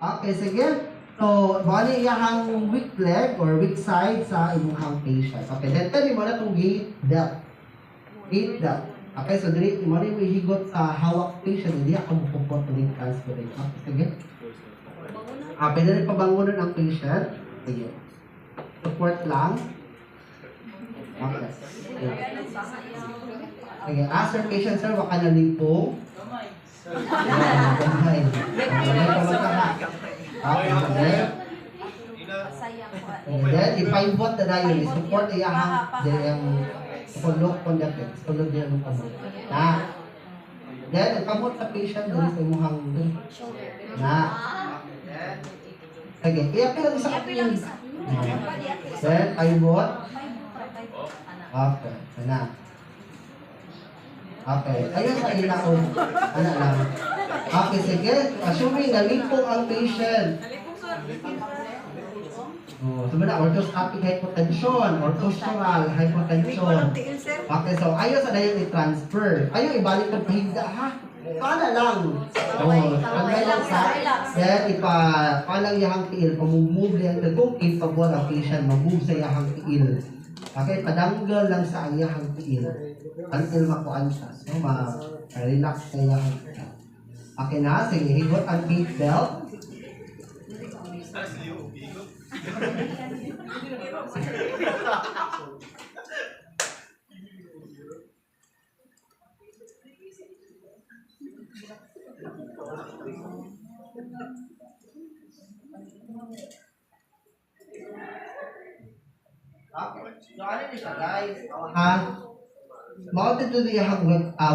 Okay, sige. So, bali iyahang weak leg or weak side sa imong patient. Okay, then tell mo na itong gate belt. Gate belt. Okay, so dili mo rin ihigot sa hawak patient, hindi ako mukupot ulit transferring. Okay, sige. Pwede rin pabangunan ang patient. Sige. Support lang. Okay. Sige, ask your patient, sir, baka nalipong. Okay. Okay, sige. Then, i-pivot na dayon, i-support iyahang yung sulok conducted. Sulok din ang kamot. Na. Then, ang kamot sa patient, dito sa imuhang na. Sige, i-apil lang isa kapil. Then, pivot. Okay, na. Okay, ayun sa ilaon. Ano lang. Okay, sige. Assuming nalipong ang patient. Sabi na, orthoscopic hypotension or postural hypotension. Okay, so ayaw sa dayon i-transfer. Ayaw ibalik ng pahiga, ha? Paano lang? Pagay lang sa, then palang yahang tiil, pamumove lang, kung capable ang patient, mamove sa yahang tiil. Okay, padanggal lang sa yahang tiil. Until makuan siya. So, ma-relax sa yahang tiil. Okay na, sige, higot ang gate belt. Okay. So, ano nito guys? Mounted to the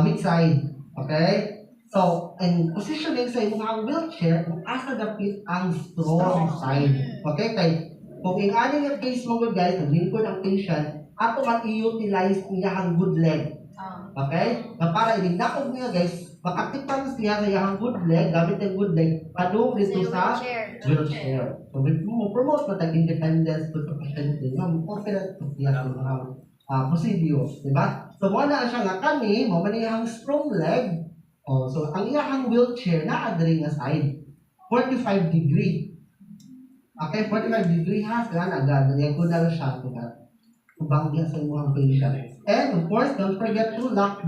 weak side. Okay? So, in positioning sa imong wheelchair, kung asa dapit ang strong side. Okay? Kay, kung ingani yung case mo guys, ang lingkod ang patient, ato man i-utilize niya ang good leg. Okay? Na para ininakog niya guys, makatipan siya sa iyang good leg, gamit yung good leg, padung dito sa wheelchair. So, mo promote mo independence to the patient. Confident to siya sa mga procedure. Diba? So, muna siya nga kami, mamaniyang strong leg. So, ang iyang wheelchair na adring nga side, 45 degree. Okay, 45 degree ha, sila na agad. Yan ko na siya kubang niya sa imong patient. And of course, don't forget to lock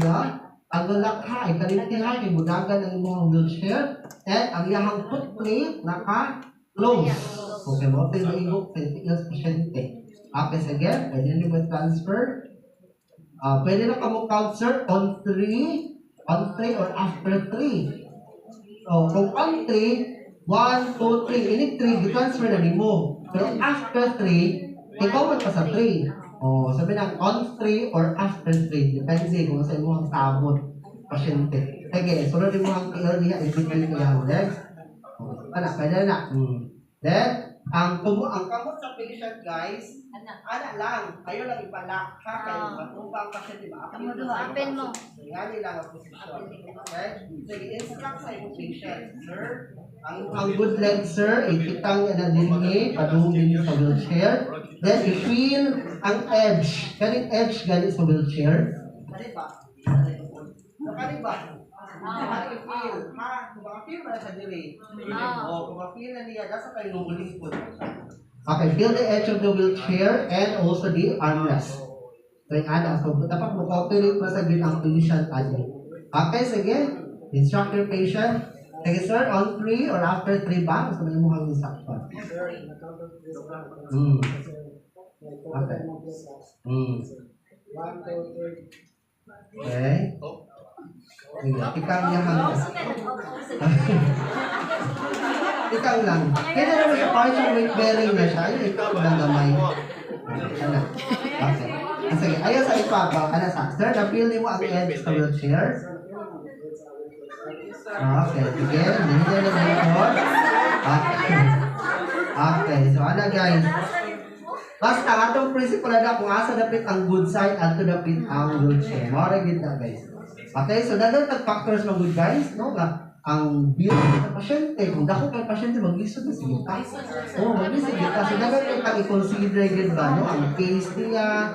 ang lock ha, ikalimti ha, yung budagan ng imong wheelchair. And ang iyang foot plate, naka-close. Okay, mo ito yung igok, sa pasyente. Okay, sige, pwede nyo ba transfer? Pwede na kamo count, sir, on 3 or after 3. So, kung on 3, 1, 2, 3, ini 3, di-transfer na mo. Pero after 3, ikaw man pa sa 3. Sabi na, on 3 or after 3, depende kung sa imo ang sabot, pasyente. Sige, sunod mo ang tiil niya, i-between ko yung legs. Pwede na. Then, ang kamot sa patient, guys, lang, kayo lang ipalak, ha? Kayo matubang pasyente, diba? Open mo. Yan lang ang posisyon. Okay? Sige, instruct sa iyong patient, sir. Ang good leg, sir, ikitang na dinhi, padungin niyo sa wheelchair. Then, i-feel ang edge. Kaning edge galing sa wheelchair. Kani ba? Kani ba? I-feel. Ha? Kung maka-feel na sa dili. Kung maka-feel na niya, nasa kayo numuling po. Okay, feel the edge of the wheelchair and also the armrest. So, dapat mo-calculate mo sa ang patient adding. Okay, sige. Instruct your patient. Sige, sir, on 3 or after 3 ba? Gusto mo yung instruction. Okay. Okay. Sige, ikaw niya ikaw lang. Kaya naman sa partial weight bearing na siya, ikaw lang gamay. Ano? Okay. Sige, ayaw sa ipapa. Ano sa? Sir, na-feel mo ang edge sa wheelchair? Okay, sige. Hindi na before. Okay, so ano guys? Basta, atong principle na kung asa dapit ang good side at to dapit ang wheelchair. Mara gita guys. Okay, so dagang factors ng good guys, no? Ang build ng pasyente, kung dako kay pasyente, mag-lisod na sige pa. mag-lisod kita. So, dagat kayo pag-i-consider yun ba, no? Ang case niya,